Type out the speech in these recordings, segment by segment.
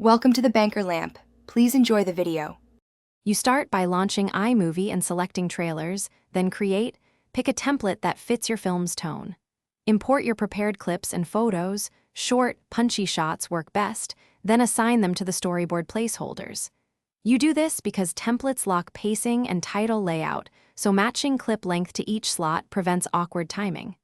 Welcome to the Banker Lamp. Please enjoy the video. You start by launching iMovie and selecting trailers, then pick a template that fits your film's tone. Import your prepared clips and photos, short, punchy shots work best, then assign them to the storyboard placeholders. You do this because templates lock pacing and title layout, so matching clip length to each slot prevents awkward timing.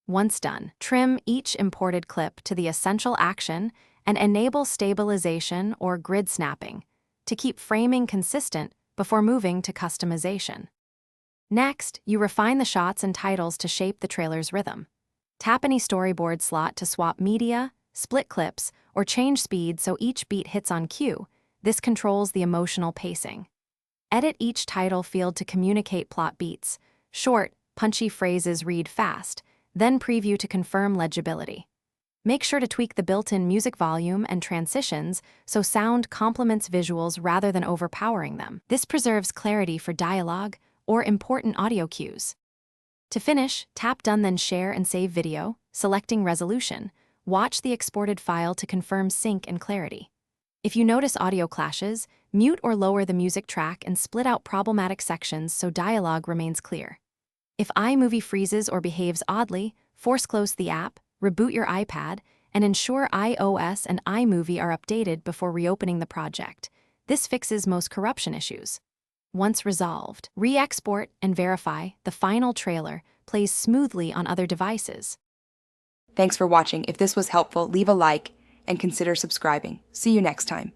Once done, trim each imported clip to the essential action and enable stabilization or grid snapping to keep framing consistent before moving to customization. Next, you refine the shots and titles to shape the trailer's rhythm. Tap any storyboard slot to swap media, split clips, or change speed so each beat hits on cue. This controls the emotional pacing. Edit each title field to communicate plot beats. Short, punchy phrases read fast, then preview to confirm legibility. Make sure to tweak the built-in music volume and transitions so sound complements visuals rather than overpowering them. This preserves clarity for dialogue or important audio cues. To finish, tap Done then Share and Save Video, selecting Resolution. Watch the exported file to confirm sync and clarity. If you notice audio clashes, mute or lower the music track and split out problematic sections so dialogue remains clear. If iMovie freezes or behaves oddly, force close the app, reboot your iPad, and ensure iOS and iMovie are updated before reopening the project. This fixes most corruption issues. Once resolved, re-export and verify the final trailer plays smoothly on other devices. Thanks for watching. If this was helpful, leave a like and consider subscribing. See you next time.